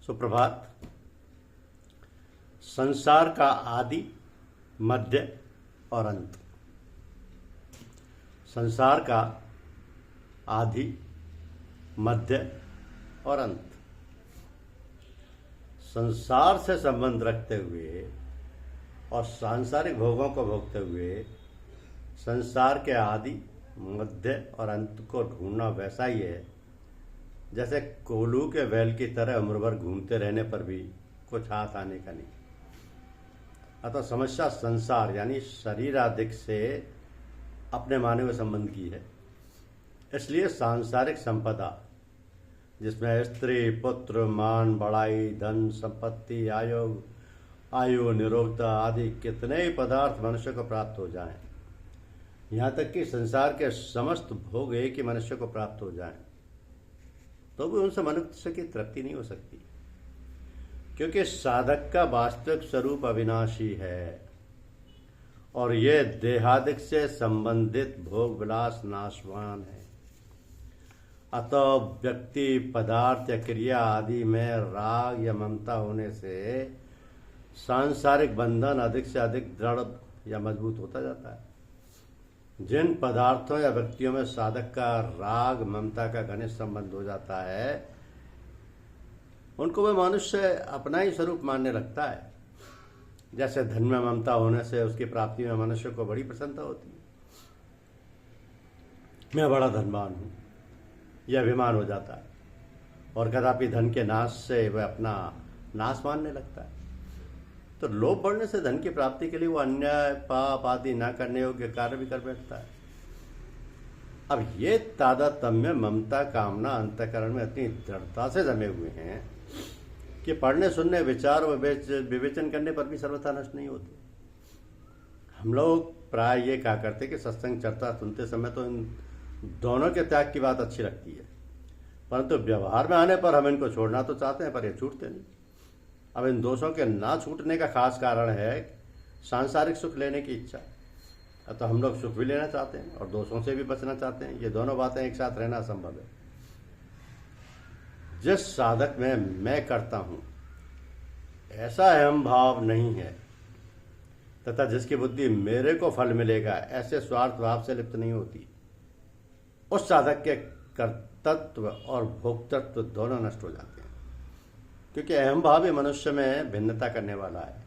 सुप्रभात। संसार का आदि, मध्य और अंत। संसार का आदि, मध्य और अंत। संसार से संबंध रखते हुए और सांसारिक भोगों को भोगते हुए संसार के आदि, मध्य और अंत को ढूंढना वैसा ही है जैसे कोल्हू के बैल की तरह उम्र भर घूमते रहने पर भी कुछ हाथ आने का नहीं। अतः समस्या संसार यानी शरीर आदि से अपने माने हुए संबंध की है। इसलिए सांसारिक संपदा, जिसमें स्त्री, पुत्र, मान, बड़ाई, धन, संपत्ति, आयु, निरोगता आदि कितने ही पदार्थ मनुष्य को प्राप्त हो जाएं, यहाँ तक कि संसार के समस्त भोग एक ही मनुष्य को प्राप्त हो जाएं, तो भी उनसे मनुष्य की तृप्ति नहीं हो सकती, क्योंकि साधक का वास्तविक स्वरूप अविनाशी है और ये देहादिक से संबंधित भोग विलास नाशवान है। अतः व्यक्ति, पदार्थ या क्रिया आदि में राग या ममता होने से सांसारिक बंधन अधिक से अधिक दृढ़ या मजबूत होता जाता है। जिन पदार्थों या व्यक्तियों में साधक का राग, ममता का घनिष्ठ संबंध हो जाता है, उनको वह मनुष्य अपना ही स्वरूप मानने लगता है। जैसे धन में ममता होने से उसकी प्राप्ति में मनुष्य को बड़ी प्रसन्नता होती है। मैं बड़ा धनवान हूँ, यह अभिमान हो जाता है और कदापि धन के नाश से वह अपना नाश मानने लगता है। तो लोभ बढ़ने से धन की प्राप्ति के लिए वो अन्याय, पाप आदि न करने योग्य कार्य भी कर बैठता है। अब ये तादात्म्य, ममता, कामना अंतःकरण में इतनी दृढ़ता से जमे हुए हैं कि पढ़ने, सुनने, विचार व विवेचन करने पर भी सर्वथा नष्ट नहीं होते। हम लोग प्राय ये कहा करते कि सत्संग चर्चा सुनते समय तो इन दोनों के त्याग की बात अच्छी लगती है, परंतु व्यवहार में आने पर हम इनको छोड़ना तो चाहते हैं पर ये छूटते नहीं। अब इन दोषों के ना छूटने का खास कारण है सांसारिक सुख लेने की इच्छा। अतः हम लोग सुख भी लेना चाहते हैं और दोषों से भी बचना चाहते हैं। ये दोनों बातें एक साथ रहना संभव है। जिस साधक में मैं करता हूं ऐसा अहम भाव नहीं है तथा जिसकी बुद्धि मेरे को फल मिलेगा ऐसे स्वार्थ भाव से लिप्त नहीं होती, उस साधक के कर्तृत्व और भोक्तृत्व दोनों नष्ट हो जाते हैं, क्योंकि अहम भाव ही मनुष्य में भिन्नता करने वाला है।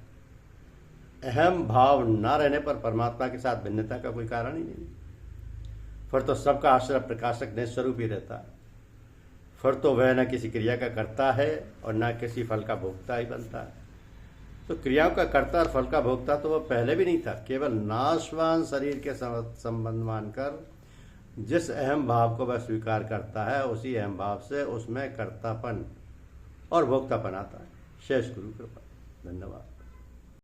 अहम भाव ना रहने पर परमात्मा के साथ भिन्नता का कोई कारण ही नहीं। फिर तो सबका आश्रय प्रकाशक निस्वरूप ही रहता है। फिर तो वह न किसी क्रिया का करता है और न किसी फल का भोक्ता ही बनता है। तो क्रियाओं का कर्ता और फल का भोक्ता तो वह पहले भी नहीं था। केवल नाशवान शरीर के संबंध मानकर जिस अहम भाव को वह स्वीकार करता है, उसी अहम भाव से उसमें कर्तापन और भोक्तापन आता है। शेष गुरु कृपा। धन्यवाद।